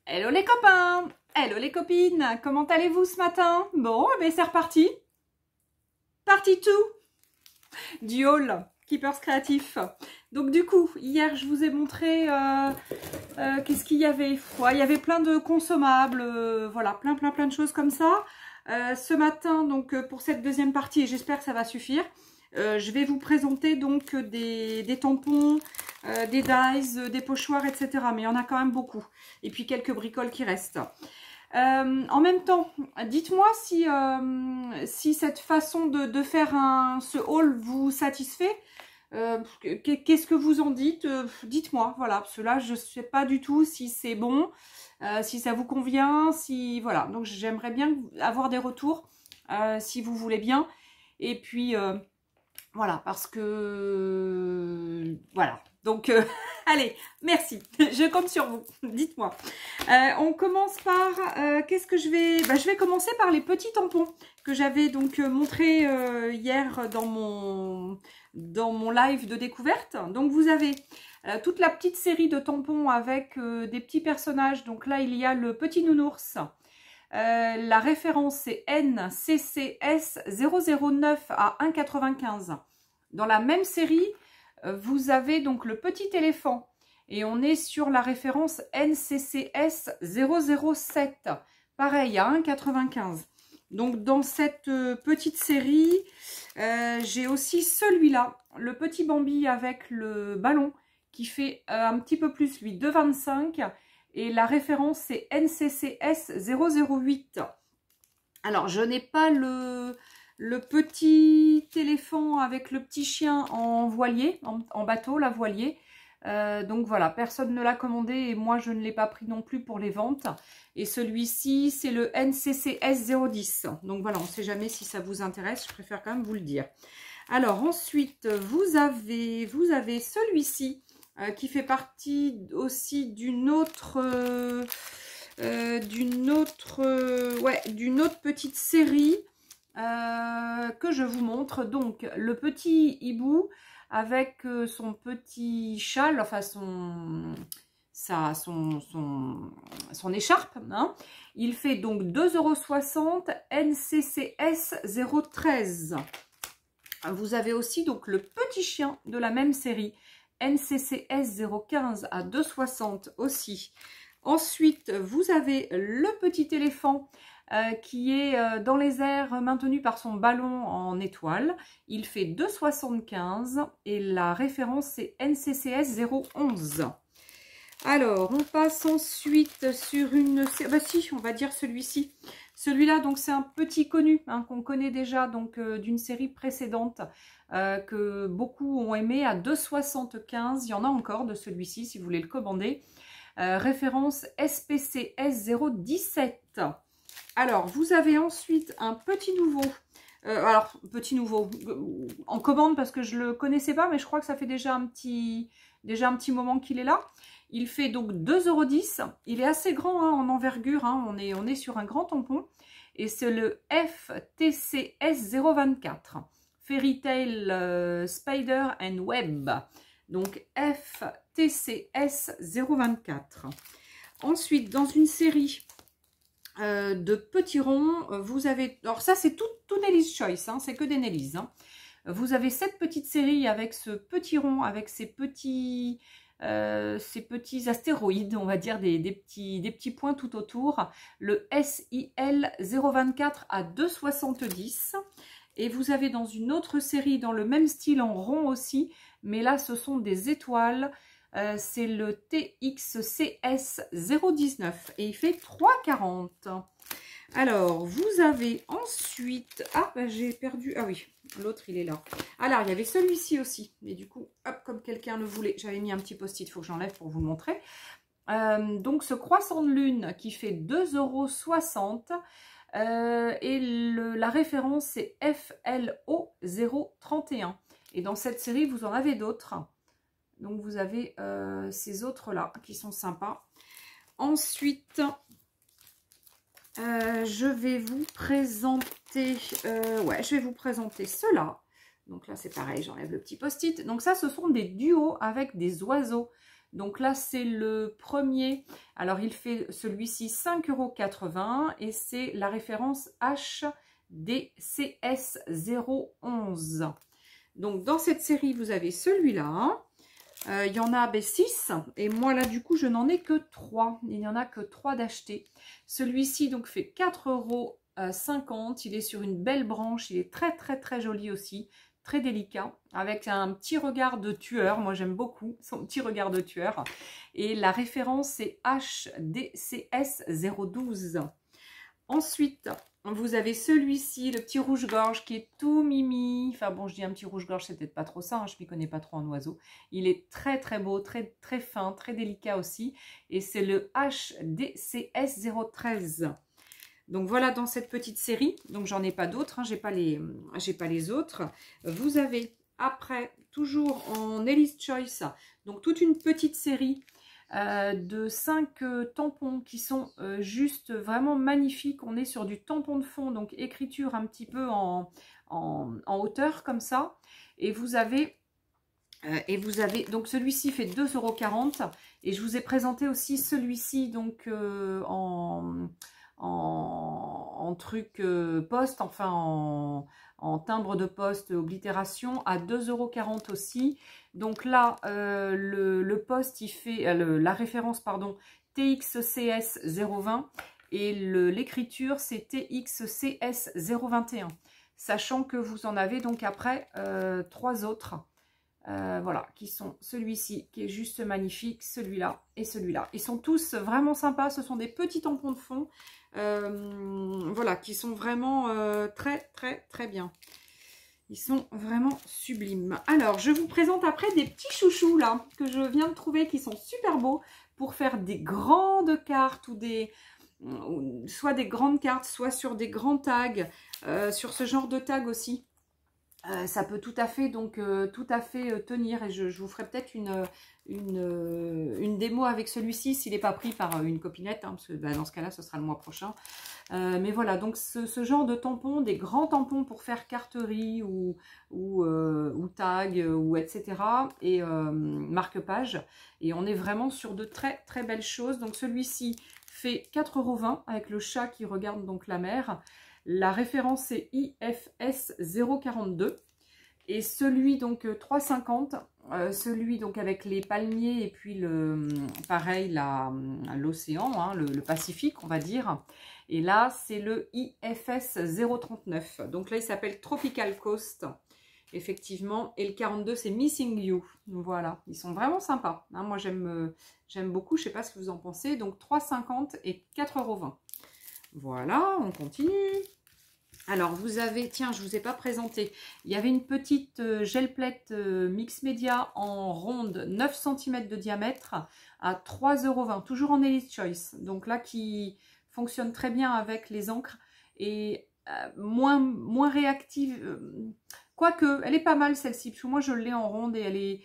Hello les copains, hello les copines, comment allez-vous ce matin? Bon, ben c'est reparti. Partie 2 du haul Keepers Créatif. Donc du coup, hier je vous ai montré qu'est-ce qu'il y avait. Ouais, il y avait plein de consommables, voilà, plein de choses comme ça. Ce matin, donc pour cette deuxième partie, et j'espère que ça va suffire, je vais vous présenter donc des tampons, des dies, des pochoirs, etc. Mais il y en a quand même beaucoup. Et puis quelques bricoles qui restent. En même temps, dites-moi si cette façon de faire ce haul vous satisfait. Qu'est-ce que vous en dites? Dites-moi, voilà, parce que là, je ne sais pas du tout si c'est bon, si ça vous convient, si voilà. Donc, j'aimerais bien avoir des retours, si vous voulez bien. Et puis, voilà, parce que... Voilà. Donc, allez, merci. Je compte sur vous. Dites-moi. On commence par... qu'est-ce que je vais... je vais commencer par les petits tampons que j'avais donc montré hier dans mon live de découverte. Donc, vous avez toute la petite série de tampons avec des petits personnages. Donc là, il y a le petit nounours. La référence c'est NCCS 009 à 1,95. Dans la même série, vous avez donc le petit éléphant et on est sur la référence NCCS 007. Pareil à 1,95. Donc dans cette petite série, j'ai aussi celui-là, le petit Bambi avec le ballon qui fait un petit peu plus lui 2,25. Et la référence, c'est NCCS 008. Alors, je n'ai pas le petit éléphant avec le petit chien en voilier, en bateau, la voilier. Donc voilà, personne ne l'a commandé et moi, je ne l'ai pas pris non plus pour les ventes. Et celui-ci, c'est le NCCS 010. Donc voilà, on ne sait jamais si ça vous intéresse. Je préfère quand même vous le dire. Alors ensuite, vous avez celui-ci. Qui fait partie aussi d'une autre petite série que je vous montre. Donc le petit hibou avec son petit châle, enfin son écharpe, hein. Il fait donc 2,60 € NCCS 013. Vous avez aussi donc le petit chien de la même série. NCCS 015 à 2,60 aussi. Ensuite, vous avez le petit éléphant qui est dans les airs maintenu par son ballon en étoile. Il fait 2,75 et la référence c'est NCCS 011. Alors, on passe ensuite sur une... Bah si, on va dire celui-ci. Celui-là, donc c'est un petit connu hein, qu'on connaît déjà donc d'une série précédente que beaucoup ont aimé à 2,75. Il y en a encore de celui-ci si vous voulez le commander. Référence SPCS 017. Alors, vous avez ensuite un petit nouveau. Alors, petit nouveau en commande parce que je ne le connaissais pas, mais je crois que ça fait déjà un petit moment qu'il est là. Il fait donc 2,10 €. Il est assez grand hein, en envergure. Hein. On est sur un grand tampon. Et c'est le FTCS 024. Fairy Tail Spider and Web. Donc FTCS 024. Ensuite, dans une série de petits ronds, vous avez... Alors ça, c'est tout Nelly's Choice. Hein, c'est que des Nelly's. Hein. Vous avez cette petite série avec ce petit rond, avec ces petits astéroïdes, on va dire, des petits points tout autour. Le SIL 024 à 2,70. Et vous avez dans une autre série, dans le même style, en rond aussi, mais là, ce sont des étoiles. C'est le TXCS 019 et il fait 3,40. Alors, vous avez ensuite... Ah, j'ai perdu... Ah oui, l'autre, il est là. Alors, il y avait celui-ci aussi. Mais du coup, hop, comme quelqu'un le voulait, j'avais mis un petit post-it, il faut que j'enlève pour vous le montrer. Donc, ce croissant de lune qui fait 2,60 € et la référence, c'est FLO 031. Et dans cette série, vous en avez d'autres. Donc, vous avez ces autres-là qui sont sympas. Ensuite... je vais vous présenter, ceux-là. Donc là, c'est pareil, j'enlève le petit post-it. Donc ça, ce sont des duos avec des oiseaux. Donc là, c'est le premier. Alors, il fait celui-ci 5,80 € et c'est la référence HDCS011. Donc, dans cette série, vous avez celui-là. Il y en a 6 et moi là du coup je n'en ai que 3. Il n'y en a que 3 d'acheter. Celui-ci donc fait 4,50 €. Il est sur une belle branche. Il est très joli aussi. Très délicat. Avec un petit regard de tueur. Moi j'aime beaucoup son petit regard de tueur. Et la référence c'est HDCS012. Ensuite, vous avez celui-ci, le petit rouge-gorge qui est tout mimi. Enfin bon, je dis un petit rouge-gorge, c'est peut-être pas trop ça, hein, je m'y connais pas trop en oiseaux. Il est très beau, très fin, très délicat aussi. Et c'est le HDCS013. Donc voilà dans cette petite série. Donc j'en ai pas d'autres, hein, j'ai pas les autres. Vous avez après, toujours en Ellis Choice, donc toute une petite série de 5 tampons qui sont juste vraiment magnifiques. On est sur du tampon de fond, donc écriture un petit peu en hauteur comme ça. Et vous avez donc celui-ci fait 2,40 € et je vous ai présenté aussi celui-ci donc en truc poste, enfin en timbre de poste oblitération à 2,40 € aussi. Donc là, le poste, il fait la référence, pardon, TXCS 020 et l'écriture, c'est TXCS 021. Sachant que vous en avez donc après 3 autres. Voilà, qui sont celui-ci qui est juste magnifique, celui-là et celui-là. Ils sont tous vraiment sympas, ce sont des petits tampons de fond, voilà, qui sont vraiment très bien. Ils sont vraiment sublimes. Alors, je vous présente après des petits chouchous là, que je viens de trouver, qui sont super beaux pour faire des grandes cartes ou soit des grandes cartes, soit sur des grands tags, sur ce genre de tag aussi. Ça peut tout à fait tenir et je vous ferai peut-être une démo avec celui-ci s'il n'est pas pris par une copinette, hein, parce que bah, dans ce cas-là ce sera le mois prochain. Mais voilà, donc ce genre de tampons, des grands tampons pour faire carterie ou tag ou etc. et marque-page, et on est vraiment sur de très belles choses. Donc celui-ci fait 4,20 € avec le chat qui regarde donc la mer. La référence c'est IFS 042 et celui donc 3,50 €, celui donc avec les palmiers et puis pareil l'océan, hein, le Pacifique on va dire. Et là c'est le IFS 039. Donc là il s'appelle Tropical Coast effectivement. Et le 42 c'est Missing You. Voilà, ils sont vraiment sympas. Hein, moi j'aime beaucoup, je sais pas ce que vous en pensez. Donc 3,50 € et 4,20 €. Voilà, on continue. Alors, vous avez, tiens, je ne vous ai pas présenté, il y avait une petite gel plate mix média en ronde, 9 cm de diamètre, à 3,20 €, toujours en Ellis Choice. Donc là, qui fonctionne très bien avec les encres et moins réactive. Quoique, elle est pas mal celle-ci, parce que moi je l'ai en ronde et elle est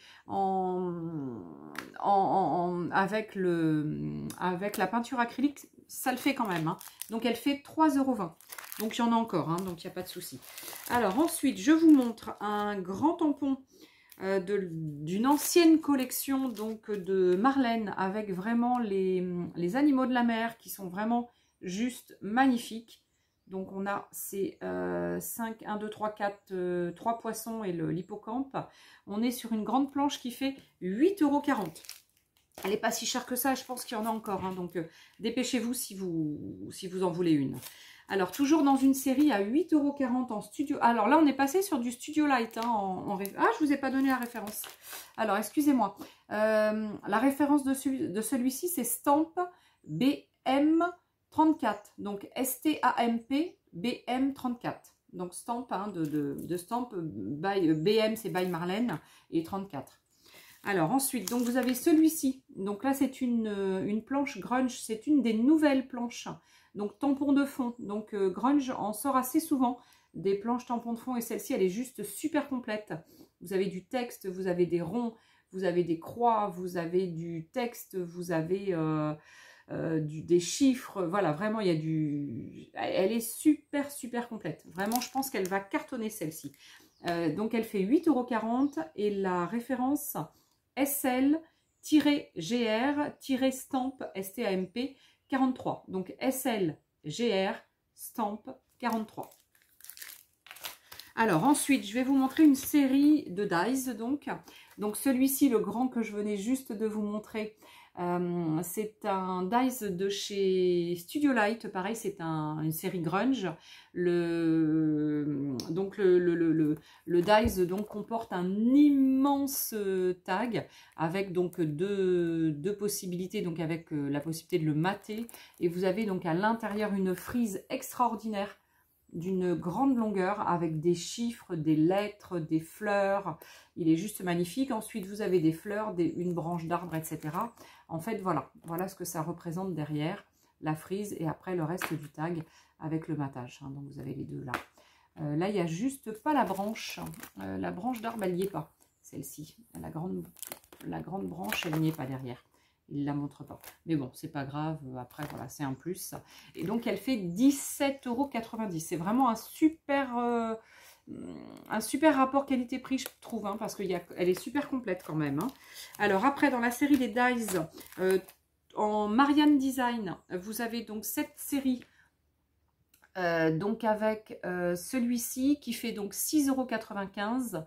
avec la peinture acrylique, ça le fait quand même. Hein. Donc elle fait 3,20 €. Donc il y en a encore, hein, donc il n'y a pas de souci. Alors ensuite, je vous montre un grand tampon d'une ancienne collection donc de Marlène, avec vraiment les animaux de la mer qui sont vraiment juste magnifiques. Donc on a ces 5, 1, 2, 3, 4, 3 poissons et l'hippocampe. On est sur une grande planche qui fait 8,40 €. Elle n'est pas si chère que ça, je pense qu'il y en a encore. Hein, donc dépêchez-vous si vous en voulez une. Alors toujours dans une série à 8,40 € en studio. Alors là on est passé sur du Studio Light. Hein, ah, je ne vous ai pas donné la référence. Alors excusez-moi. La référence de celui-ci c'est Stamp BM34. Donc STAMP BM34. Donc Stamp, hein, de Stamp, BM c'est by Marlène et 34. Alors ensuite, donc vous avez celui-ci. Donc là c'est une planche grunge, c'est une des nouvelles planches. Donc tampon de fond. Donc grunge en sort assez souvent des planches tampons de fond et celle-ci elle est juste super complète. Vous avez du texte, vous avez des ronds, vous avez des croix, vous avez du texte, vous avez des chiffres. Voilà, vraiment il y a elle est super complète. Vraiment je pense qu'elle va cartonner celle-ci. Donc elle fait 8,40 € et la référence SL SL-GR-Stamp STAMP 43. Donc SL-GR Stamp 43. Alors ensuite, je vais vous montrer une série de dies. Donc celui-ci, le grand que je venais juste de vous montrer, c'est un dies de chez Studio Light. Pareil, c'est une série grunge. Le dies donc comporte un immense tag avec donc deux possibilités, donc avec la possibilité de le mater, et vous avez donc à l'intérieur une frise extraordinaire d'une grande longueur avec des chiffres, des lettres, des fleurs. Il est juste magnifique. Ensuite, vous avez des fleurs, une branche d'arbre, etc. En fait, voilà ce que ça représente derrière, la frise, et après le reste du tag avec le matage. Donc, vous avez les deux là. Là, il n'y a juste pas la branche. La branche d'arbre, elle n'y est pas. Celle-ci, la grande branche, elle n'y est pas derrière. Il ne la montre pas. Mais bon, c'est pas grave. Après, voilà, c'est un plus. Et donc, elle fait 17,90 €. C'est vraiment un super rapport qualité-prix, je trouve, hein, parce qu'elle est super complète quand même. Hein. Alors, après, dans la série des dies, en Marianne Design, vous avez donc cette série, donc avec celui-ci qui fait donc 6,95 €.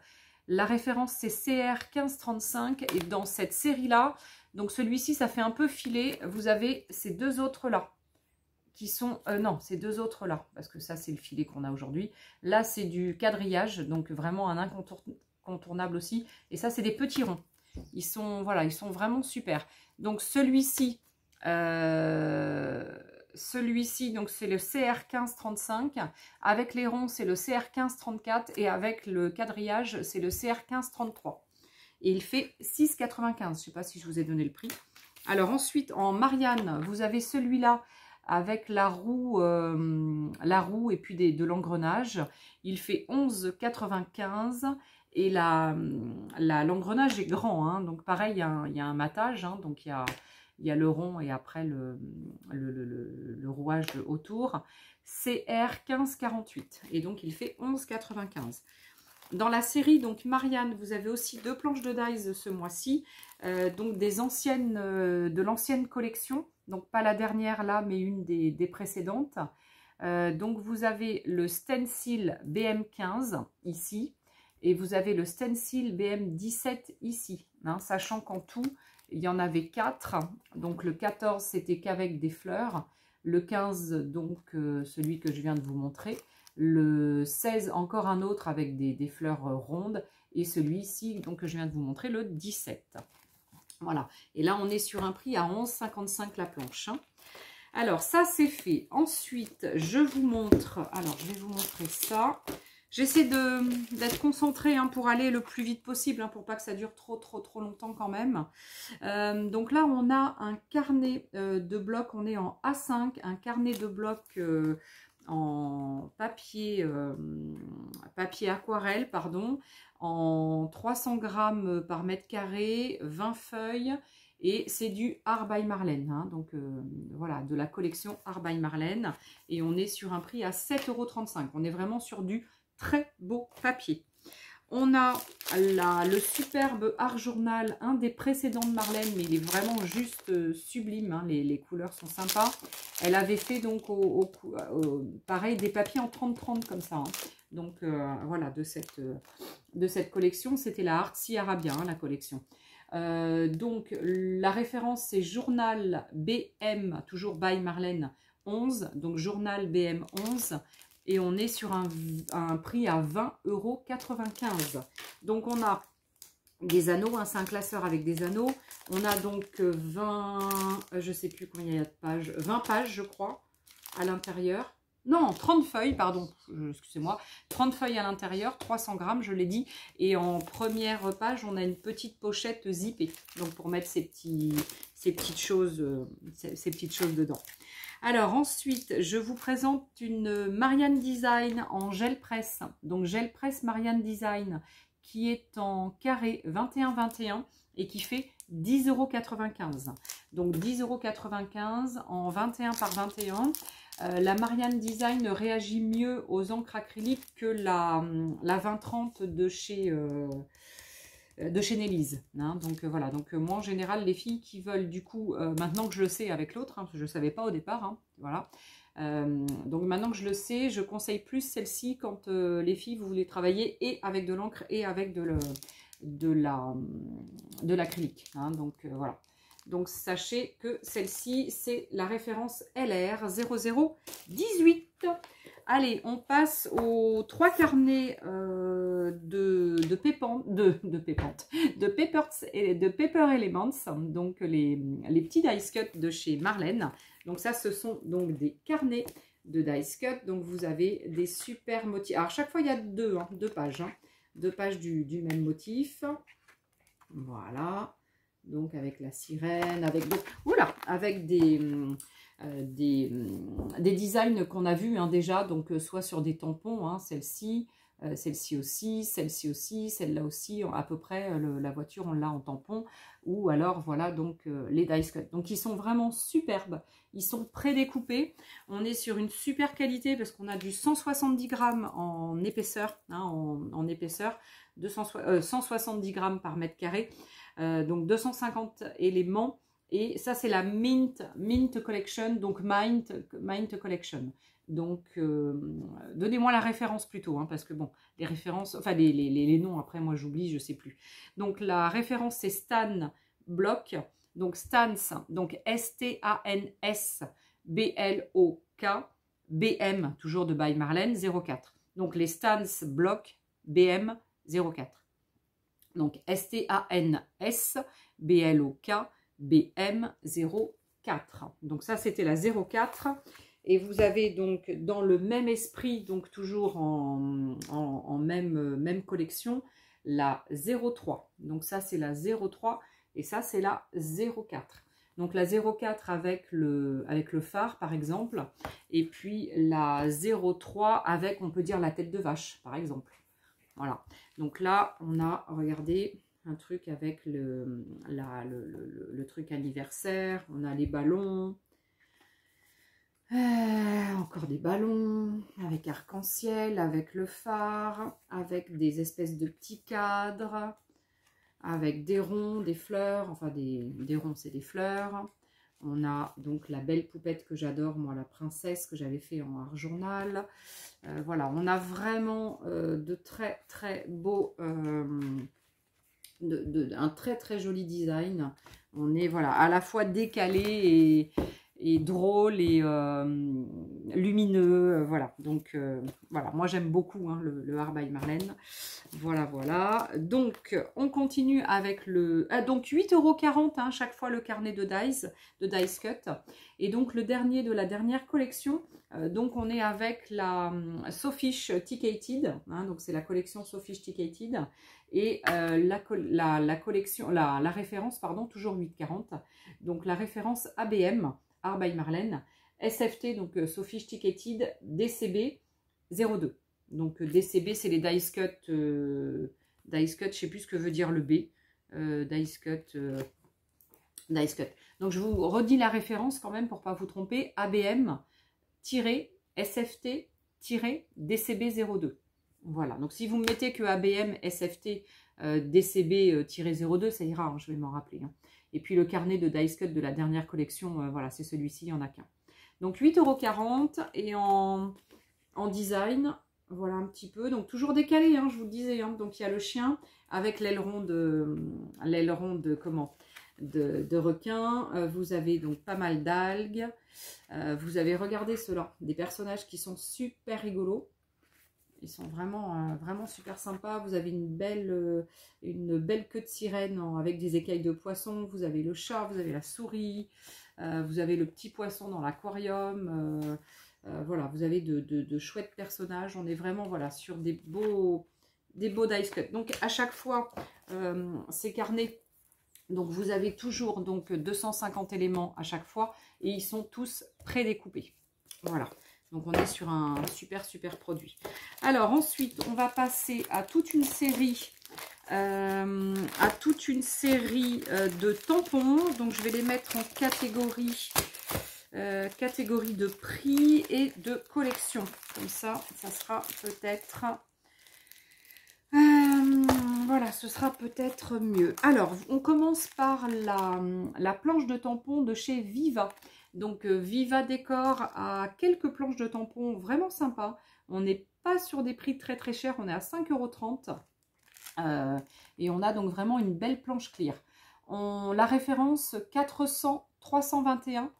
La référence, c'est CR1535. Et dans cette série-là, donc celui-ci, ça fait un peu filet. Vous avez ces deux autres-là qui sont... non, ces deux autres-là, parce que ça, c'est le filet qu'on a aujourd'hui. Là, c'est du quadrillage, donc vraiment un incontournable aussi. Et ça, c'est des petits ronds. Ils sont, voilà, ils sont vraiment super. Donc celui-ci... donc c'est le CR1535, avec les ronds c'est le CR1534 et avec le quadrillage c'est le CR1533. Et il fait 6,95 €. Je ne sais pas si je vous ai donné le prix. Alors ensuite en Marianne, vous avez celui-là avec la roue et puis de l'engrenage. Il fait 11,95 € et l'engrenage est grand. Hein, donc pareil, il y a un matage, hein, donc il y a le rond et après le rouage autour. CR1548 et donc il fait 11,95 €. Dans la série donc Marianne, vous avez aussi deux planches de dies ce mois-ci, donc des anciennes, de l'ancienne collection, donc pas la dernière là, mais une des précédentes. Donc vous avez le stencil BM15 ici, et vous avez le stencil BM17 ici, hein, sachant qu'en tout, il y en avait 4. Donc le 14, c'était qu'avec des fleurs. Le 15, donc celui que je viens de vous montrer. Le 16, encore un autre avec des fleurs rondes. Et celui-ci, donc que je viens de vous montrer, le 17. Voilà. Et là, on est sur un prix à 11,55 € la planche. Hein. Alors, ça, c'est fait. Ensuite, je vous montre... Alors, je vais vous montrer ça. J'essaie d'être concentrée hein, pour aller le plus vite possible, hein, pour pas que ça dure trop longtemps quand même. Donc là, on a un carnet de blocs, on est en A5, un carnet de blocs en papier aquarelle, pardon, en 300 grammes par mètre carré, 20 feuilles. Et c'est du Art by Marlène, hein, donc voilà, de la collection Art by Marlène. Et on est sur un prix à 7,35 €. On est vraiment sur du très beau papier. On a le superbe Art Journal, un des précédents de Marlène, mais il est vraiment juste sublime, hein, les couleurs sont sympas. Elle avait fait donc pareil des papiers en 30-30 comme ça. Hein. Donc voilà, de cette collection, c'était la Artsy Arabia, hein, la collection. Donc la référence c'est Journal BM, toujours by Marlène 11, donc Journal BM 11. Et on est sur un prix à 20,95 €. Donc, on a des anneaux, hein, c'est un classeur avec des anneaux. On a donc 20, je ne sais plus combien il y a de pages, 20 pages, je crois, à l'intérieur. Non, 30 feuilles, pardon, excusez-moi. 30 feuilles à l'intérieur, 300 grammes, je l'ai dit. Et en première page, on a une petite pochette zippée. Donc, pour mettre ces petites choses dedans. Alors ensuite, je vous présente une Marianne Design en gel presse. Donc gel presse Marianne Design qui est en carré 21-21 et qui fait 10,95 €. Donc 10,95 € en 21 par 21. La Marianne Design réagit mieux aux encres acryliques que la 20-30 de chez de chez Nélise. Hein, donc voilà, donc moi en général, les filles qui veulent du coup, maintenant que je le sais avec l'autre, hein, parce que je ne savais pas au départ, hein, voilà. Donc maintenant que je le sais, je conseille plus celle-ci quand les filles, vous voulez travailler et avec de l'encre et avec de l'acrylique. Hein, donc voilà. Donc sachez que celle-ci, c'est la référence LR 0018. Allez, on passe aux 3 carnets de Paper Elements, donc les petits dice cut de chez Marlène. Donc ça, ce sont donc des carnets de dice cut. Donc vous avez des super motifs. Alors chaque fois, il y a deux pages, hein, 2 pages du même motif. Voilà. Donc avec la sirène, avec des designs qu'on a vus hein, déjà, donc soit sur des tampons, hein, celle-ci aussi, celle-là aussi, à peu près, la voiture on l'a en tampon, ou alors voilà donc les dice cut. Donc ils sont vraiment superbes, ils sont prédécoupés, on est sur une super qualité parce qu'on a du 170 grammes en épaisseur, hein, en épaisseur, 170 grammes par mètre carré, donc 250 éléments. Et ça, c'est la Mint Collection, donc Mint Collection. Donc, donnez-moi la référence plutôt, hein, parce que bon, les références, enfin les noms, après, moi, j'oublie, je sais plus. Donc, la référence, c'est Stan Block. Donc, Stans, donc S-T-A-N-S B-L-O-K, BM, toujours de by Marlène, 04. Donc, les Stans Block BM 04. Donc, S-T-A-N-S B-L-O-K BM04. Donc ça, c'était la 04. Et vous avez donc dans le même esprit, donc toujours en même collection, la 03. Donc ça, c'est la 03 et ça, c'est la 04. Donc la 04 avec le phare, par exemple. Et puis la 03 avec, on peut dire, la tête de vache, par exemple. Voilà. Donc là, on a, regardez, un truc avec le truc anniversaire, on a les ballons, encore des ballons, avec arc-en-ciel, avec le phare, avec des espèces de petits cadres, avec des ronds, des fleurs, enfin des ronds c'est des fleurs. On a donc la belle poupette que j'adore, moi la princesse que j'avais fait en art journal. Voilà, on a vraiment de très très beaux... un très très joli design. On est voilà à la fois décalé et drôle et lumineux, voilà. Donc voilà, moi j'aime beaucoup hein, le Art by Marlène. Voilà. Donc on continue avec le donc 8,40 € hein, chaque fois le carnet de dice cut. Et donc le dernier de la dernière collection, donc on est avec la Sophish Ticketed, hein, donc c'est la collection Sophish Ticketed. Et la collection, la référence, pardon, toujours 8,40. Donc la référence ABM, Art by Marlène, SFT, donc Sophish Ticketed, DCB 02. Donc DCB, c'est les dice cut, je ne sais plus ce que veut dire le B. Dice cut. Donc je vous redis la référence quand même pour ne pas vous tromper. ABM-SFT-DCB02. Voilà, donc si vous me mettez que ABM, SFT, DCB-02, ça ira, hein, je vais m'en rappeler. Hein. Et puis le carnet de dice cut de la dernière collection, voilà, c'est celui-ci, il n'y en a qu'un. Donc 8,40 € et en design, voilà un petit peu. Donc toujours décalé, hein, je vous le disais. Hein. Donc il y a le chien avec l'aileron de requin. Vous avez donc pas mal d'algues. Vous avez regardé ceux-là, des personnages qui sont super rigolos. Ils sont vraiment, vraiment super sympas. Vous avez une belle queue de sirène avec des écailles de poisson. Vous avez le chat, vous avez la souris. Vous avez le petit poisson dans l'aquarium. Voilà, vous avez de chouettes personnages. On est vraiment voilà, sur des beaux dice cut. Donc à chaque fois, ces carnets, donc vous avez toujours donc 250 éléments à chaque fois. Et ils sont tous prédécoupés. Voilà. Donc on est sur un super produit. Alors ensuite, on va passer à toute une série, de tampons. Donc je vais les mettre en catégorie de prix et de collection. Comme ça, ça sera peut-être Voilà, ce sera peut-être mieux. Alors, on commence par la planche de tampons de chez Viva. Donc, Viva Décor a quelques planches de tampons vraiment sympas. On n'est pas sur des prix très très chers, on est à 5,30 €. Et on a donc vraiment une belle planche clear. La référence 400 321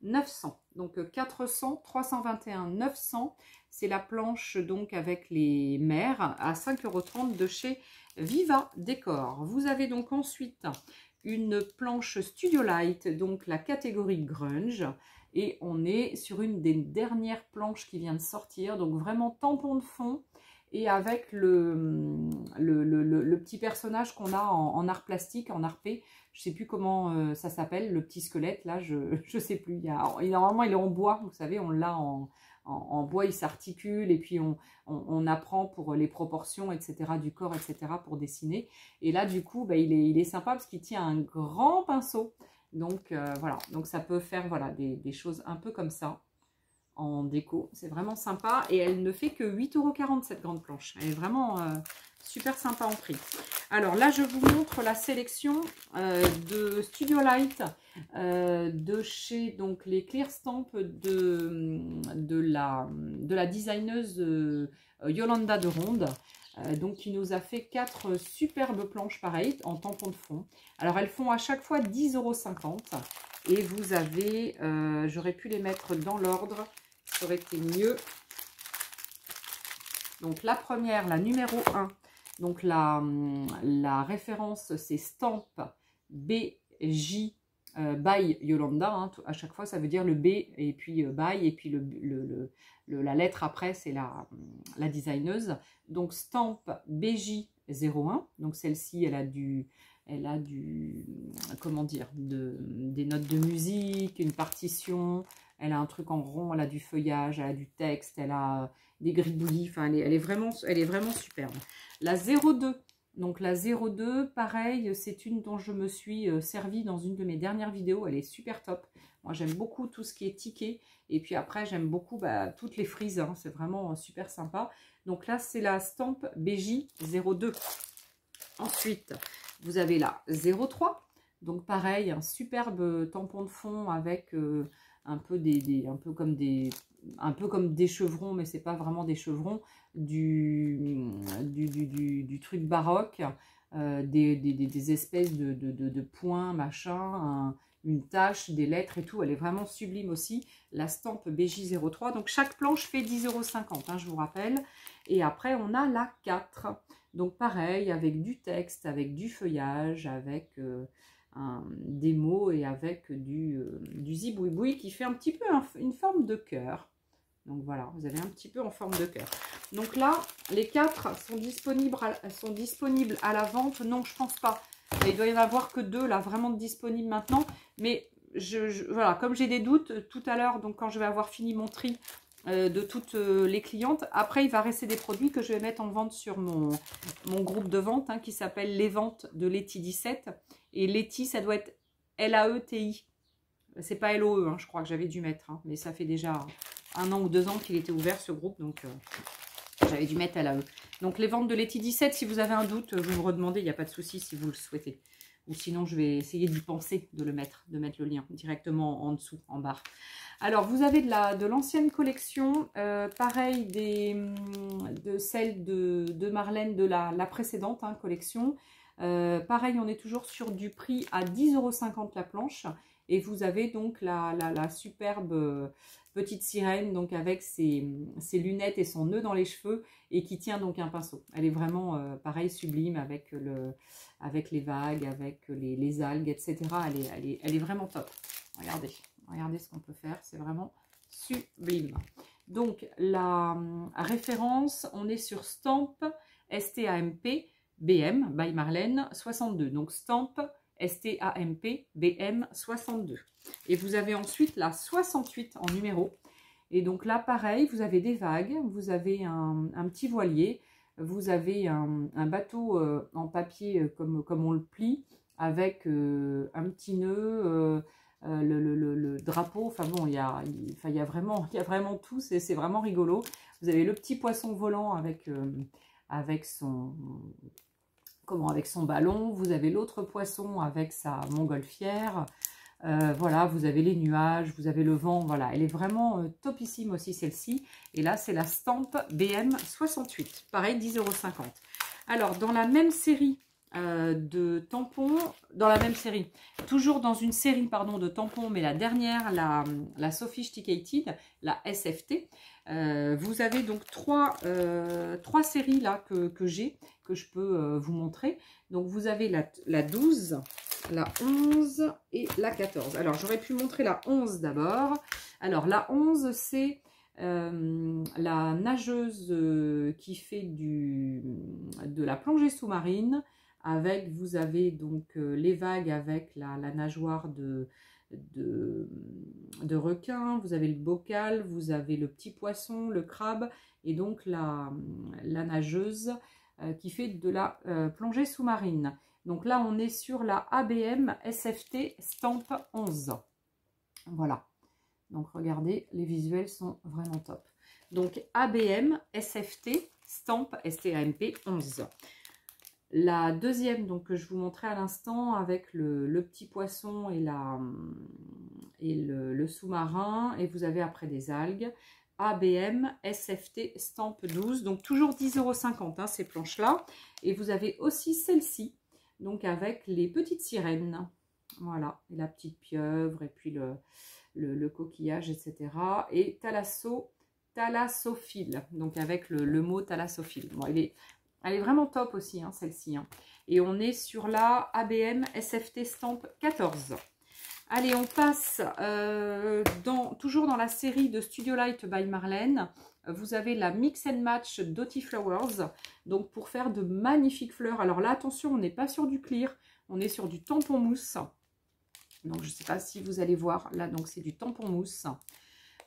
900. Donc 400 321 900. C'est la planche donc avec les mers à 5,30 € de chez Viva Décor. Vous avez donc ensuite une planche Studio Light, donc la catégorie grunge. Et on est sur une des dernières planches qui vient de sortir. Donc vraiment tampon de fond. Et avec le petit personnage qu'on a en art plastique, en arpé, je ne sais plus comment ça s'appelle, le petit squelette, là, je ne sais plus. Normalement, il est en bois, vous savez, on l'a en bois, il s'articule, et puis on apprend pour les proportions, etc., du corps, etc., pour dessiner. Et là, du coup, bah, il est sympa parce qu'il tient un grand pinceau. Donc, voilà, donc ça peut faire voilà, des choses un peu comme ça. En déco, c'est vraiment sympa et elle ne fait que 8,40 € cette grande planche. Elle est vraiment super sympa en prix. Alors là, je vous montre la sélection de Studio Light de chez donc les Clear Stamp de la designeuse Yolanda de Ronde. Donc qui nous a fait 4 superbes planches pareilles en tampon de fond. Alors elles font à chaque fois 10,50 € et vous avez, j'aurais pu les mettre dans l'ordre, ça aurait été mieux. Donc la première, la numéro 1, donc la référence c'est Stamp BJ by Yolanda, hein, à chaque fois ça veut dire le B et puis by et puis la lettre après c'est la designeuse. Donc Stamp BJ01, donc celle-ci elle a du comment dire, des notes de musique, une partition, elle a un truc en rond, elle a du feuillage, elle a du texte, elle a des gribouillis, enfin elle est vraiment superbe. La 02, donc la 02, pareil, c'est une dont je me suis servie dans une de mes dernières vidéos, elle est super top. Moi j'aime beaucoup tout ce qui est ticket, et puis après j'aime beaucoup toutes les frises, hein, c'est vraiment super sympa. Donc là c'est la Stamp BJ02. Ensuite, vous avez la 03, donc pareil, un superbe tampon de fond avec un peu comme des chevrons, mais c'est pas vraiment des chevrons, du truc baroque, des espèces de points, machin, une tache, des lettres et tout. Elle est vraiment sublime aussi, la Stamp BJ03. Donc chaque planche fait 10,50 €, hein, je vous rappelle. Et après, on a la 4. Donc pareil, avec du texte, avec du feuillage, avec des mots et avec du zibouiboui qui fait un petit peu une forme de cœur. Donc voilà, vous avez un petit peu en forme de cœur. Donc là, les 4 sont disponibles à la vente. Non, je pense pas. Il doit y en avoir que 2 là, vraiment disponibles maintenant. Mais voilà, comme j'ai des doutes tout à l'heure, donc quand je vais avoir fini mon tri de toutes les clientes, après il va rester des produits que je vais mettre en vente sur mon groupe de vente, hein, qui s'appelle Les Ventes de Letty 17. Et Letty, ça doit être L-A-E-T-I. C'est pas L-O-E, hein, je crois que j'avais dû mettre, hein, mais ça fait déjà 1 an ou 2 ans qu'il était ouvert ce groupe, donc j'avais dû mettre L-A-E. Donc les ventes de Letty 17, si vous avez un doute, vous me redemandez, il n'y a pas de souci si vous le souhaitez. Ou sinon, je vais essayer d'y penser, de mettre le lien directement en dessous, en barre. Alors, vous avez de l'ancienne collection, pareil, de celle de Marlène de la précédente collection. Pareil, on est toujours sur du prix à 10,50 € la planche. Et vous avez donc la superbe petite sirène, donc avec ses lunettes et son nœud dans les cheveux, et qui tient donc un pinceau. Elle est vraiment, pareil, sublime avec les vagues, avec les algues, etc. Elle est vraiment top. Regardez ce qu'on peut faire, c'est vraiment sublime. Donc, la référence, on est sur Stamp STAMP BM by Marlène 62. Donc, Stamp STAMP BM 62. Et vous avez ensuite la 68 en numéro. Et donc là, pareil, vous avez des vagues, vous avez un petit voilier, vous avez un bateau en papier comme on le plie, avec un petit nœud, le drapeau, enfin bon, il y a vraiment tout, c'est vraiment rigolo. Vous avez le petit poisson volant avec son... comment, avec son ballon. Vous avez l'autre poisson avec sa montgolfière. Voilà, vous avez les nuages, vous avez le vent. Voilà, elle est vraiment topissime aussi celle-ci. Et là, c'est la stamp BM68. Pareil, 10,50 €. Alors, dans la même série de tampons, toujours dans une série, pardon, de tampons, mais la dernière, la Sophisticated, la SFT, vous avez donc trois séries là que j'ai, que je peux vous montrer. Donc, vous avez la 12, la 11 et la 14. Alors, j'aurais pu montrer la 11 d'abord. Alors, la 11, c'est la nageuse qui fait de la plongée sous-marine. Avec, vous avez donc les vagues avec la nageoire de requin, vous avez le bocal, vous avez le petit poisson, le crabe, et donc la nageuse qui fait de la plongée sous-marine. Donc là, on est sur la ABM SFT Stamp 11. Voilà. Donc regardez, les visuels sont vraiment top. Donc ABM SFT Stamp STAMP 11. La deuxième, donc, que je vous montrais à l'instant, avec le petit poisson et le sous-marin, et vous avez après des algues. ABM SFT Stamp 12, donc toujours 10,50 € ces planches-là. Et vous avez aussi celle-ci, donc avec les petites sirènes. Voilà, et la petite pieuvre, et puis le coquillage, etc. Et thalassophile, donc avec le mot thalassophile. Bon, elle est vraiment top aussi, hein, celle-ci. Hein. Et on est sur la ABM SFT Stamp 14. Allez, on passe toujours dans la série de Studio Light by Marlène. Vous avez la Mix and Match Dotty Flowers. Donc, pour faire de magnifiques fleurs. Alors là, attention, on n'est pas sur du clear. On est sur du tampon mousse. Donc, je ne sais pas si vous allez voir. Là, donc, c'est du tampon mousse.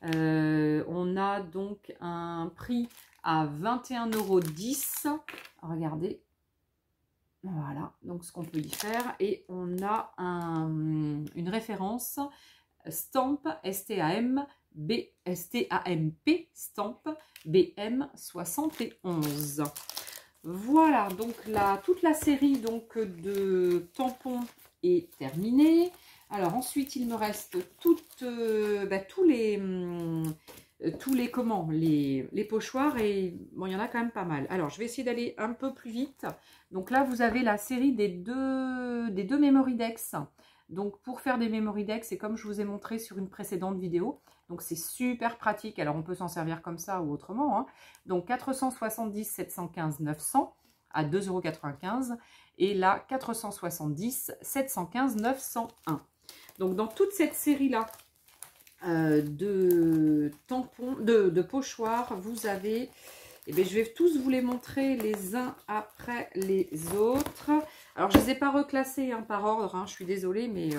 On a donc un prix à 21,10 €. Regardez. Voilà, donc ce qu'on peut y faire. Et on a une référence Stamp STAMP Stamp BM71. Voilà, donc toute la série donc, de tampons est terminée. Alors ensuite, il me reste tous les pochoirs, et bon, il y en a quand même pas mal. Alors, je vais essayer d'aller un peu plus vite. Donc là, vous avez la série des deux Memory Dex. Donc, pour faire des Memory Dex, c'est comme je vous ai montré sur une précédente vidéo. Donc, c'est super pratique. Alors, on peut s'en servir comme ça ou autrement. Hein. Donc, 470, 715, 900 à 2,95 €. Et là, 470, 715, 901. Donc, dans toute cette série-là, de tampons, de pochoirs, vous avez, je vais tous vous les montrer les uns après les autres. Alors, je ne les ai pas reclassés par ordre, hein, je suis désolée, mais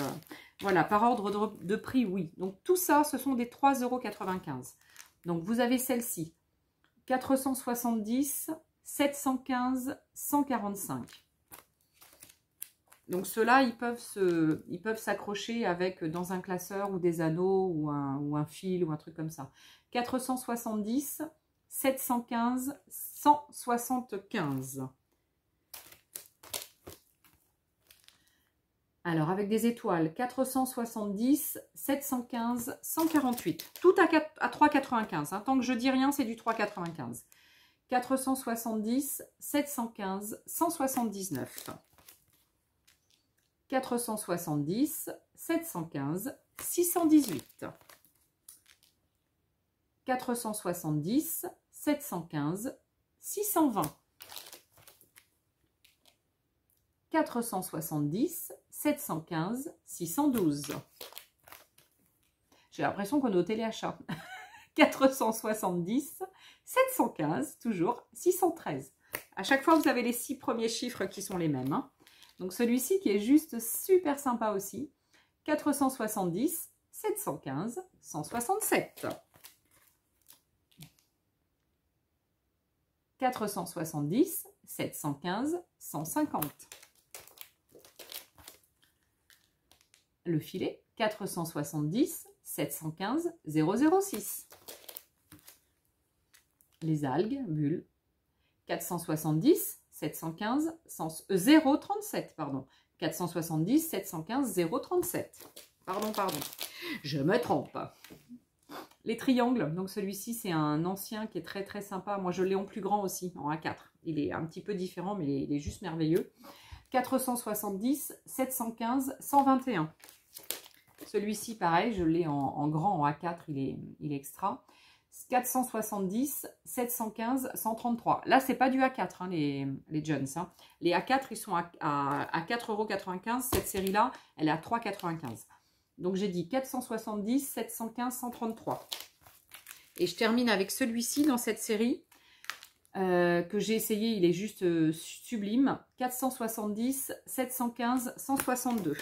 voilà, par ordre de prix, oui. Donc, tout ça, ce sont des 3,95 €. Donc, vous avez celle-ci, 470, 715, 145. Donc ceux-là, ils peuvent s'accrocher avec dans un classeur ou des anneaux ou un fil ou un truc comme ça. 470, 715, 175. Alors avec des étoiles, 470, 715, 148. Tout à 3,95. Hein. Tant que je dis rien, c'est du 3,95. 470, 715, 179. 470, 715, 618. 470, 715, 620. 470, 715, 612. J'ai l'impression qu'on est au téléachat. 470, 715, toujours 613. À chaque fois, vous avez les 6 premiers chiffres qui sont les mêmes. Hein. Donc celui-ci qui est juste super sympa aussi. 470, 715, 167. 470, 715, 150. Le filet, 470, 715, 006. Les algues, bulles, 470, 715, 037, pardon. 470, 715, 037. Pardon. Je me trompe. Les triangles, donc celui-ci, c'est un ancien qui est très très sympa. Moi, je l'ai en plus grand aussi, en A4. Il est un petit peu différent, mais il est juste merveilleux. 470, 715, 121. Celui-ci, pareil, je l'ai en grand, en A4, il est extra. 470, 715, 133. Là, c'est pas du A4, hein, les Jones. Hein. Les A4, ils sont à 4,95 €. Cette série-là, elle est à 3,95 €. Donc, j'ai dit 470, 715, 133. Et je termine avec celui-ci dans cette série que j'ai essayé. Il est juste sublime. 470, 715, 162.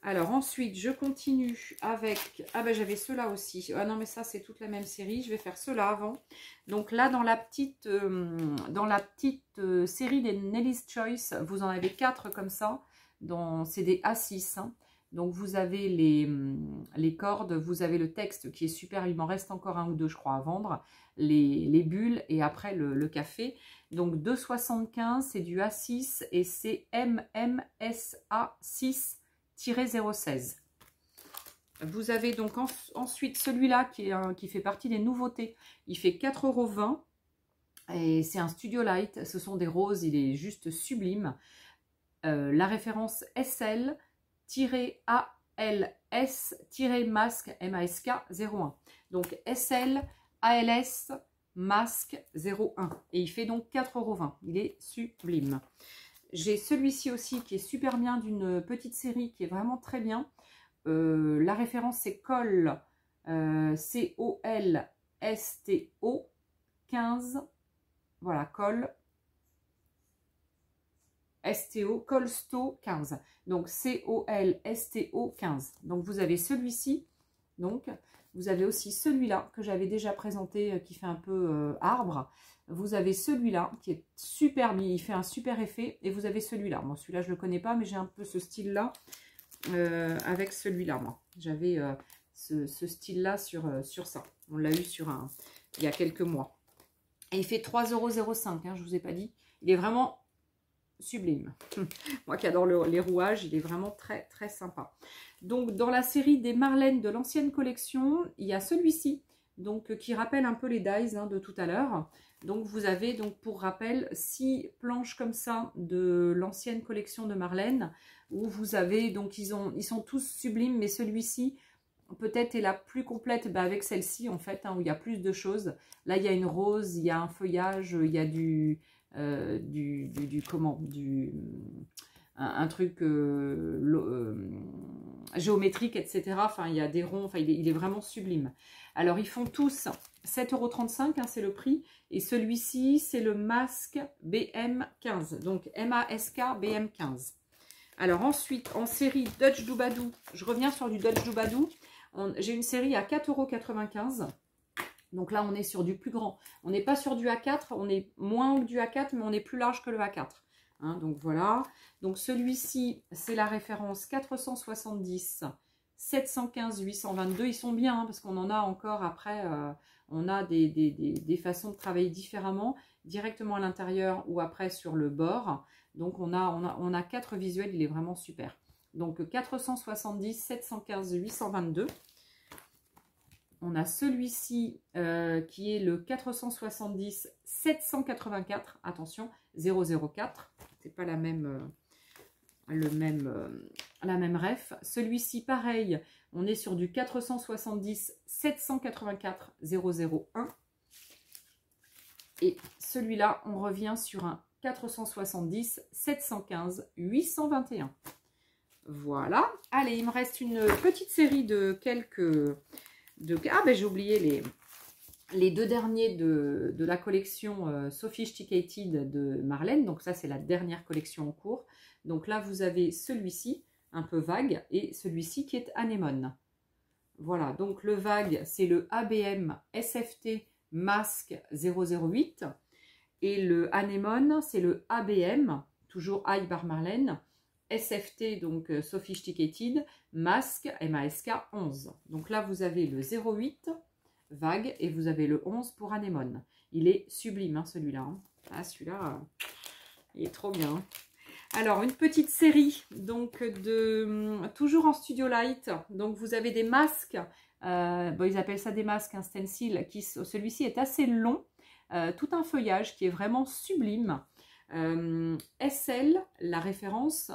Alors ensuite, je continue avec... Ah ben j'avais ceux-là aussi. Ah non mais ça c'est toute la même série. Je vais faire ceux-là avant. Donc là dans la petite série des Nelly's Choice, vous en avez 4 comme ça. C'est des A6. Hein. Donc vous avez les cordes, vous avez le texte qui est super. Il m'en reste encore un ou deux je crois à vendre. Les bulles et après le café. Donc 2,75 c'est du A6 et c'est MMSA6. 016. Vous avez donc ensuite celui-là qui fait partie des nouveautés. Il fait 4,20 € et c'est un Studio Light. Ce sont des roses, il est juste sublime. La référence SL-ALS-masque MASK 01. Donc SL, ALS, masque 01. Et il fait donc 4,20 €. Il est sublime. J'ai celui-ci aussi qui est super bien d'une petite série qui est vraiment très bien. La référence c'est Col, C-O-L-S-T-O 15. Voilà, Col, S-T-O, Colsto 15. Donc C-O-L-S-T-O 15. Donc vous avez celui-ci. Donc vous avez aussi celui-là que j'avais déjà présenté qui fait un peu arbre. Vous avez celui-là qui est super, il fait un super effet. Et vous avez celui-là. Bon, celui-là, je ne le connais pas, mais j'ai un peu ce style-là avec celui-là, moi. J'avais ce style-là sur ça. On l'a eu il y a quelques mois. Et il fait 3,05 €, hein, je ne vous ai pas dit. Il est vraiment sublime. Moi qui adore les rouages, il est vraiment très, très sympa. Donc, dans la série des Marlène de l'ancienne collection, il y a celui-ci. Donc, qui rappelle un peu les dies hein, de tout à l'heure. Donc, vous avez, donc pour rappel, 6 planches comme ça de l'ancienne collection de Marlène, où vous avez, donc ils sont tous sublimes, mais celui-ci, peut-être est la plus complète avec celle-ci, en fait, hein, où il y a plus de choses. Là, il y a une rose, il y a un feuillage, il y a un truc géométrique, etc. Enfin, il y a des ronds, enfin, il est vraiment sublime. Alors, ils font tous 7,35 €, hein, c'est le prix. Et celui-ci, c'est le masque BM15. Donc, MASK BM15. Alors, ensuite, en série Dutch Doubadou, je reviens sur du Dutch Doubadou. J'ai une série à 4,95 €. Donc là, on est sur du plus grand. On n'est pas sur du A4, on est moins haut que du A4, mais on est plus large que le A4. Hein, donc voilà. Donc celui-ci, c'est la référence 470, 715, 822. Ils sont bien, hein, parce qu'on en a encore après. On a des façons de travailler différemment, directement à l'intérieur ou après sur le bord. Donc on a 4 visuels, il est vraiment super. Donc 470, 715, 822. On a celui-ci qui est le 470 784, attention, 004. C'est pas la même ref. Celui-ci, pareil, on est sur du 470 784 001. Et celui-là, on revient sur un 470 715 821. Voilà. Allez, il me reste une petite série de quelques... Ah ben j'ai oublié les deux derniers de la collection Sophisticated de Marlène. Donc ça c'est la dernière collection en cours. Donc là vous avez celui-ci, un peu vague, et celui-ci qui est anémone. Voilà, donc le vague c'est le ABM SFT Masque 008. Et le anémone c'est le ABM, toujours High Bar Marlène, SFT, donc Sophisticated, masque, MASK 11. Donc là, vous avez le 08, vague, et vous avez le 11 pour anémone. Il est sublime, hein, celui-là. Hein. Ah, celui-là, Il est trop bien. Alors, une petite série, donc, toujours en Studio Light. Donc, vous avez des masques. Bon, ils appellent ça des masques, un stencil. Celui-ci est assez long. Tout un feuillage qui est vraiment sublime. SL, la référence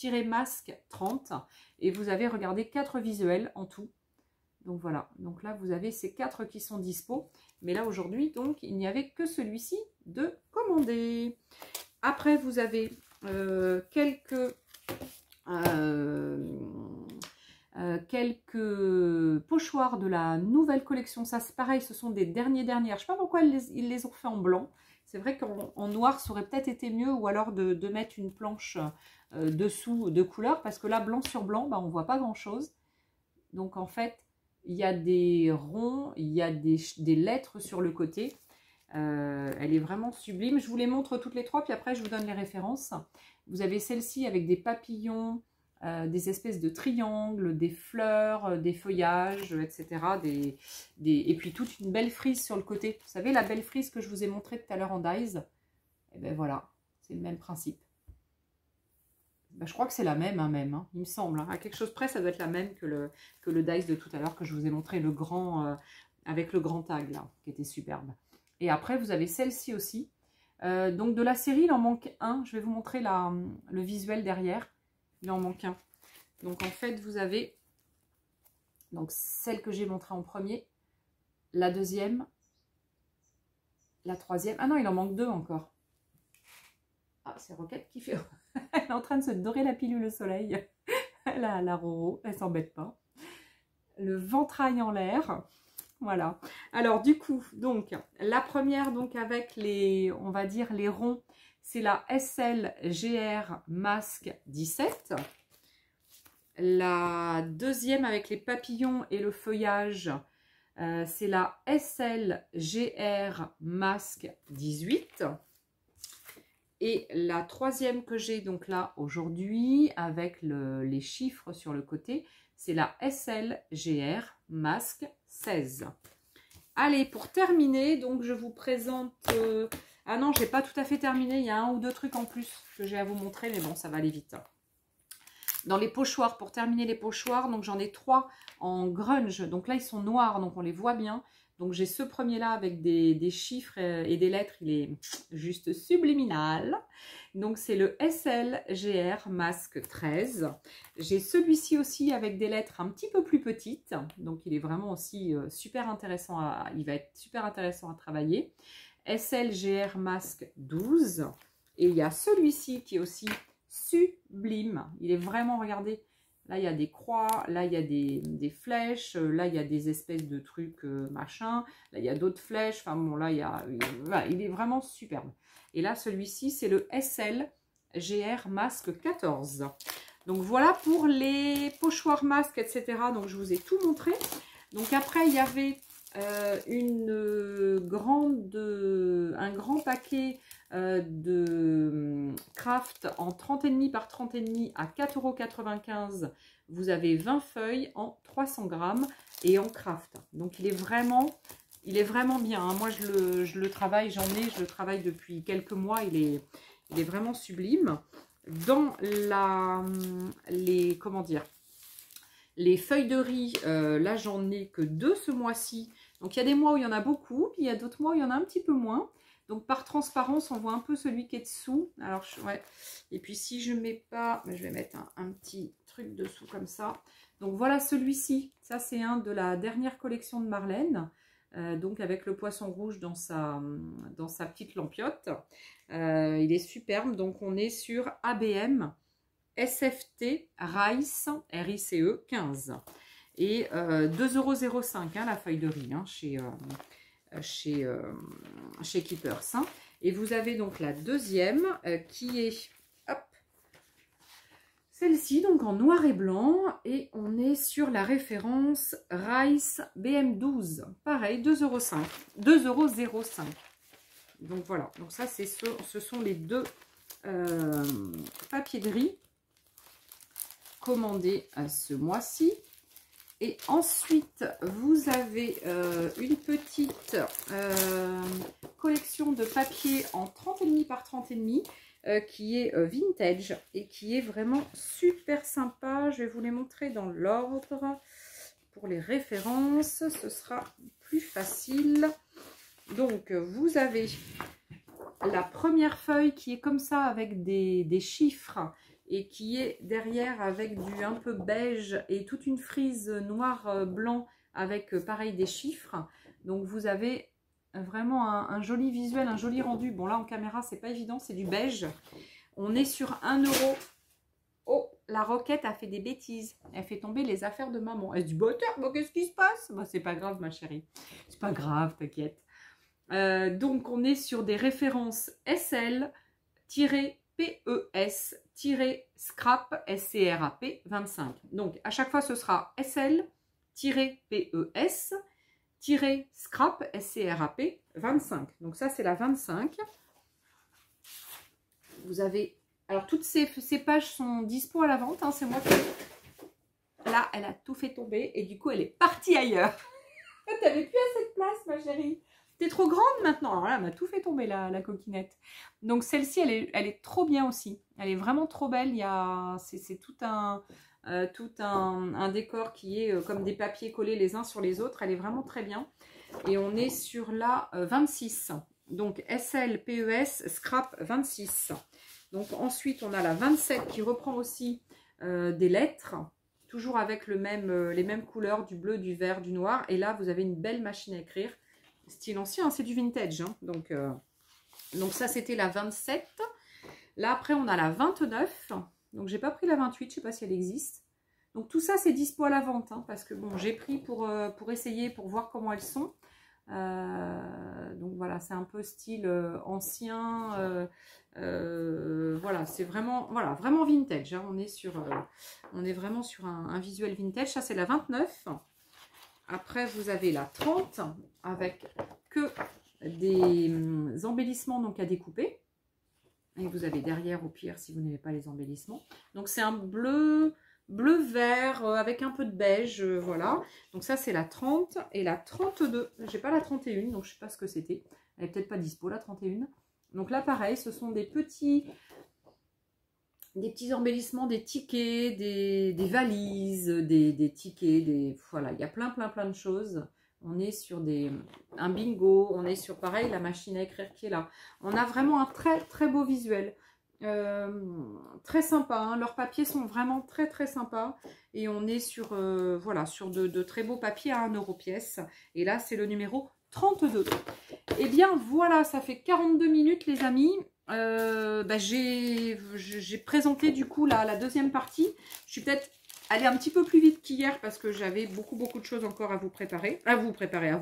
ES-masque 30. Et vous avez, regardez, 4 visuels en tout. Donc voilà, donc là vous avez ces 4 qui sont dispo. Mais là aujourd'hui, donc, il n'y avait que celui-ci de commandé. Après, vous avez quelques pochoirs de la nouvelle collection. Ça, c'est pareil, ce sont des dernières. Je ne sais pas pourquoi ils les ont fait en blanc. C'est vrai qu'en noir, ça aurait peut-être été mieux, ou alors de mettre une planche dessous de couleur, parce que là, blanc sur blanc, bah, on ne voit pas grand-chose. Donc, en fait, il y a des ronds, il y a des lettres sur le côté. Elle est vraiment sublime. Je vous les montre toutes les 3, puis après, je vous donne les références. Vous avez celle-ci avec des papillons, des espèces de triangles, des fleurs, des feuillages, etc. Et puis toute une belle frise sur le côté. Vous savez, la belle frise que je vous ai montrée tout à l'heure en dies, et bien voilà, c'est le même principe. Ben, je crois que c'est la même, hein, il me semble. Hein. À quelque chose près, ça doit être la même que le dies de tout à l'heure que je vous ai montré, le grand, avec le grand tag, là, qui était superbe. Et après, vous avez celle-ci aussi. Donc, de la série, il en manque un. Je vais vous montrer le visuel derrière. Il en manque un. Donc, en fait, vous avez donc celle que j'ai montrée en premier, la deuxième, la troisième. Ah non, il en manque 2 encore. Ah, c'est Roquette qui fait... Elle est en train de se dorer la pilule au soleil. la Roro, elle s'embête pas. Le ventrail en l'air. Voilà. Alors, du coup, donc, la première, donc, avec les, on va dire, les ronds, c'est la SLGR Masque 17. La deuxième, avec les papillons et le feuillage, c'est la SLGR Masque 18. Et la troisième que j'ai donc là aujourd'hui, avec les chiffres sur le côté, c'est la SLGR Masque 16. Allez, pour terminer, donc je vous présente... Ah non, je n'ai pas tout à fait terminé, il y a 1 ou 2 trucs en plus que j'ai à vous montrer, mais bon, ça va aller vite. Dans les pochoirs, pour terminer les pochoirs, donc j'en ai 3 en grunge. Donc là, ils sont noirs, donc on les voit bien. Donc j'ai ce premier-là avec des chiffres et des lettres, il est juste subliminal. Donc c'est le SLGR Masque 13. J'ai celui-ci aussi avec des lettres un petit peu plus petites. Donc il est vraiment aussi super intéressant, il va être super intéressant à travailler. SLGR Masque 12. Et il y a celui-ci qui est aussi sublime. Il est vraiment, regardez, là il y a des croix, là il y a des flèches, là il y a des espèces de trucs machin, là il y a d'autres flèches, enfin bon là voilà, il est vraiment superbe. Et là celui-ci c'est le SLGR Masque 14. Donc voilà pour les pochoirs masques, etc. Donc je vous ai tout montré. Donc après il y avait un grand paquet de craft en 30,5 par 30,5 à 4,95 €. Vous avez 20 feuilles en 300 grammes et en craft. Donc il est vraiment bien. Hein. Moi je le travaille, je le travaille depuis quelques mois. Il est vraiment sublime. Dans les feuilles de riz, là j'en ai que 2 ce mois-ci. Donc il y a des mois où il y en a beaucoup, puis il y a d'autres mois où il y en a un petit peu moins. Donc par transparence, on voit un peu celui qui est dessous. Alors ouais. Et puis si je mets pas, je vais mettre un petit truc dessous comme ça. Donc voilà celui-ci. Ça c'est un de la dernière collection de Marlène. Donc avec le poisson rouge dans sa petite lampiote. Il est superbe. Donc on est sur ABM SFT Rice RICE 15. Et 2,05 € hein, la feuille de riz hein, chez Keepers. Hein. Et vous avez donc la deuxième qui est celle-ci, donc en noir et blanc. Et on est sur la référence Rice BM12. Pareil, 2,05 €. 2,05 €. Donc voilà, donc ça ce sont les 2 papiers de riz commandés ce mois-ci. Et ensuite, vous avez une petite collection de papier en 30,5 par 30,5 qui est vintage et qui est vraiment super sympa. Je vais vous les montrer dans l'ordre. Pour les références, ce sera plus facile. Donc, vous avez la première feuille qui est comme ça avec des chiffres et qui est derrière avec du un peu beige et toute une frise noir-blanc avec pareil des chiffres. Donc, vous avez vraiment un joli visuel, un joli rendu. Bon, là, en caméra, c'est pas évident, c'est du beige. On est sur 1 €. Oh, la roquette a fait des bêtises. Elle fait tomber les affaires de maman. Elle se dit, bah, qu'est-ce qui se passe? Bah, c'est pas grave, ma chérie. C'est pas grave, t'inquiète. Donc, on est sur des références SL-PES-scrap, SCRAP 25. Donc, à chaque fois, ce sera SL-PES-scrap, SCRAP 25. Donc, ça, c'est la 25. Vous avez... Alors, toutes ces pages sont dispo à la vente. Hein, c'est moi qui... Là, elle a tout fait tomber et du coup, elle est partie ailleurs. T'avais plus assez de place, ma chérie. T'es trop grande maintenant. Alors là, elle m'a tout fait tomber, la coquinette. Donc, celle-ci, elle est trop bien aussi. Elle est vraiment trop belle. C'est tout un décor qui est comme des papiers collés les uns sur les autres. Elle est vraiment très bien. Et on est sur la 26. Donc, SL, PES, Scrap 26. Donc, ensuite, on a la 27 qui reprend aussi des lettres. Toujours avec les mêmes couleurs, du bleu, du vert, du noir. Et là, vous avez une belle machine à écrire. Style ancien, hein, c'est du vintage. Hein. Donc, ça, c'était la 27. Là, après, on a la 29. Donc, j'ai pas pris la 28. Je ne sais pas si elle existe. Donc, tout ça, c'est dispo à la vente. Hein, parce que, bon, j'ai pris pour essayer, pour voir comment elles sont. Donc, voilà, c'est un peu style ancien. Voilà, c'est vraiment, vraiment vintage. Hein. On est vraiment sur un visuel vintage. Ça, c'est la 29. Après, vous avez la 30 avec que des embellissements donc à découper. Et vous avez derrière, au pire, si vous n'avez pas les embellissements. Donc, c'est un bleu-vert avec un peu de beige. Voilà. Donc, ça, c'est la 30 et la 32. J'ai pas la 31, donc je sais pas ce que c'était. Elle est peut-être pas dispo, la 31. Donc là, pareil, ce sont des petits embellissements, des tickets, des valises, des tickets, voilà, il y a plein de choses. On est sur un bingo, on est sur, pareil, la machine à écrire qui est là. On a vraiment un très beau visuel. Très sympa, hein. Leurs papiers sont vraiment très sympas. Et on est sur, voilà, sur de très beaux papiers à 1 € pièce. Et là, c'est le numéro 32. Et bien, voilà, ça fait 42 minutes, les amis. J'ai présenté du coup la deuxième partie. Je suis peut-être allée un petit peu plus vite qu'hier parce que j'avais beaucoup de choses encore à vous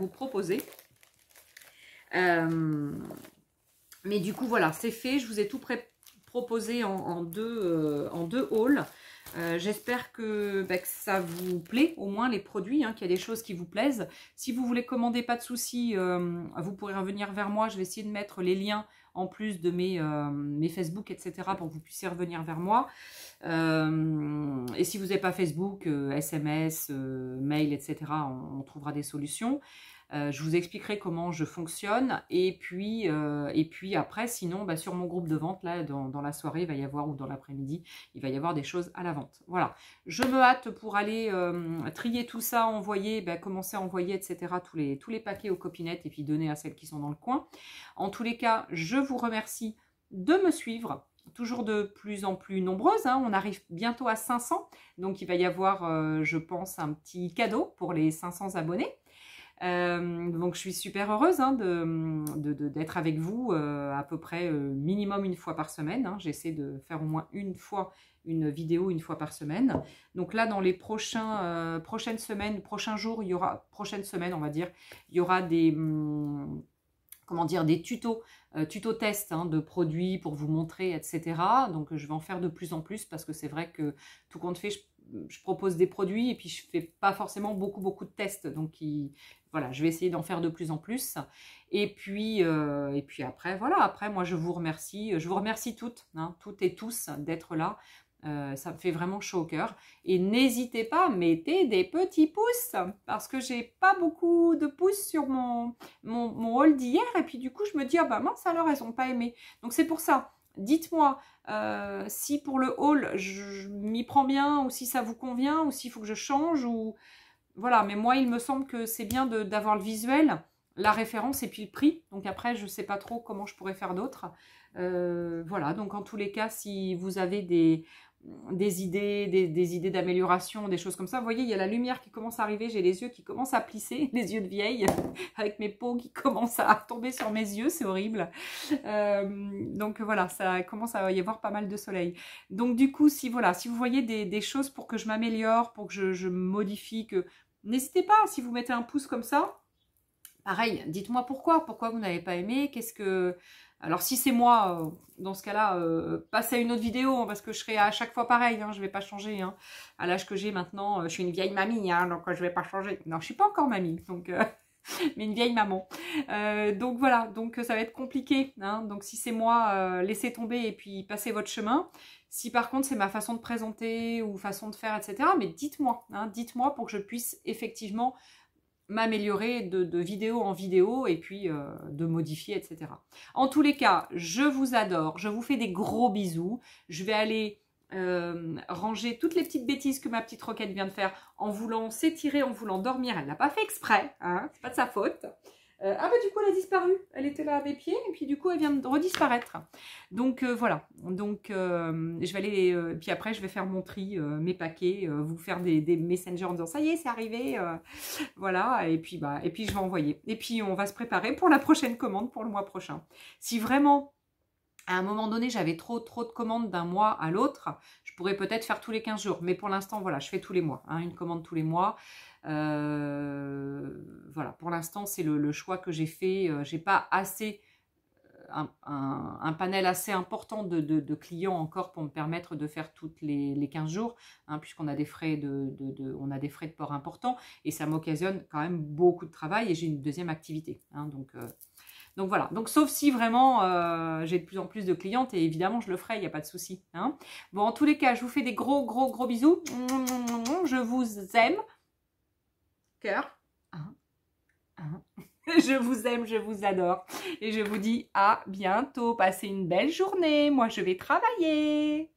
proposer. Mais du coup voilà, c'est fait. Je vous ai tout proposé en deux hauls. J'espère que ça vous plaît, au moins les produits, hein, qu'il y a des choses qui vous plaisent. Si vous voulez commander, pas de souci, vous pourrez revenir vers moi. Je vais essayer de mettre les liens en plus de mes Facebook, etc. pour que vous puissiez revenir vers moi. Et si vous n'avez pas Facebook, SMS, mail, etc., on trouvera des solutions. Je vous expliquerai comment je fonctionne et puis après, sinon, sur mon groupe de vente, là, dans la soirée, il va y avoir, ou dans l'après-midi, il va y avoir des choses à la vente. Voilà, je me hâte pour aller trier tout ça, envoyer, commencer à envoyer, etc., tous les paquets aux copinettes et puis donner à celles qui sont dans le coin. En tous les cas, je vous remercie de me suivre. Toujours de plus en plus nombreuses, hein. On arrive bientôt à 500, donc il va y avoir, je pense, un petit cadeau pour les 500 abonnés. Donc je suis super heureuse, hein, d'être avec vous à peu près minimum une fois par semaine, hein. J'essaie de faire au moins une vidéo une fois par semaine. Donc là, dans les prochaines semaines, prochains jours, prochaine semaine, on va dire, il y aura des tutos tests, hein, de produits pour vous montrer, etc. Donc je vais en faire de plus en plus parce que c'est vrai que tout compte fait, je propose des produits et puis je fais pas forcément beaucoup de tests. Donc voilà, je vais essayer d'en faire de plus en plus. Et puis après, voilà, après moi je vous remercie toutes, hein, toutes et tous d'être là, Ça me fait vraiment chaud au cœur. Et n'hésitez pas, mettez des petits pouces, parce que j'ai pas beaucoup de pouces sur mon haul d'hier. Et puis du coup, je me dis, ah bah mince alors, elles n'ont pas aimé. Donc c'est pour ça, dites-moi si pour le haul, je m'y prends bien, ou si ça vous convient, ou s'il faut que je change, ou... Voilà, mais moi, il me semble que c'est bien d'avoir le visuel, la référence et puis le prix. Donc après, je ne sais pas trop comment je pourrais faire d'autres. Voilà, donc en tous les cas, si vous avez des idées d'amélioration, des choses comme ça, vous voyez, il y a la lumière qui commence à arriver, j'ai les yeux qui commencent à plisser, les yeux de vieille, avec mes peaux qui commencent à tomber sur mes yeux, c'est horrible. Donc voilà, ça commence à y avoir pas mal de soleil. Donc du coup, si vous voyez des choses pour que je m'améliore, pour que je modifie, n'hésitez pas, si vous mettez un pouce comme ça, pareil, dites-moi pourquoi vous n'avez pas aimé, qu'est-ce que... Alors si c'est moi, dans ce cas-là, passez à une autre vidéo, hein, parce que je serai à chaque fois pareil, hein, je ne vais pas changer. Hein. À l'âge que j'ai maintenant, je suis une vieille mamie, hein, donc je ne vais pas changer. Non, je ne suis pas encore mamie, donc, mais une vieille maman. Donc voilà, donc ça va être compliqué. Hein, donc si c'est moi, laissez tomber et puis passez votre chemin. Si par contre c'est ma façon de présenter ou façon de faire, etc., mais dites-moi, hein, dites-moi pour que je puisse effectivement m'améliorer de vidéo en vidéo et puis de modifier, etc. En tous les cas, je vous adore, je vous fais des gros bisous. Je vais aller ranger toutes les petites bêtises que ma petite Roquette vient de faire en voulant s'étirer, en voulant dormir. Elle n'a pas fait exprès, hein, c'est pas de sa faute. Ah bah du coup elle a disparu, elle était là à mes pieds et puis du coup elle vient de redisparaître. Donc voilà, donc je vais aller, puis après je vais faire mon tri, mes paquets, vous faire des messengers en disant ça y est c'est arrivé, voilà, et puis je vais envoyer. Et puis on va se préparer pour la prochaine commande pour le mois prochain. Si vraiment à un moment donné, j'avais trop de commandes d'un mois à l'autre, je pourrais peut-être faire tous les 15 jours. Mais pour l'instant, voilà, je fais tous les mois, hein, une commande tous les mois. Voilà, pour l'instant, c'est le choix que j'ai fait. J'ai pas assez, un panel assez important de clients encore pour me permettre de faire toutes les 15 jours, hein, puisqu'on a des frais on a des frais de port importants et ça m'occasionne quand même beaucoup de travail et j'ai une deuxième activité. Hein, donc voilà, donc sauf si vraiment j'ai de plus en plus de clientes et évidemment je le ferai, il n'y a pas de souci. Hein. Bon, en tous les cas, je vous fais des gros bisous. Je vous aime. Cœur. Je vous aime, je vous adore. Et je vous dis à bientôt. Passez une belle journée. Moi, je vais travailler.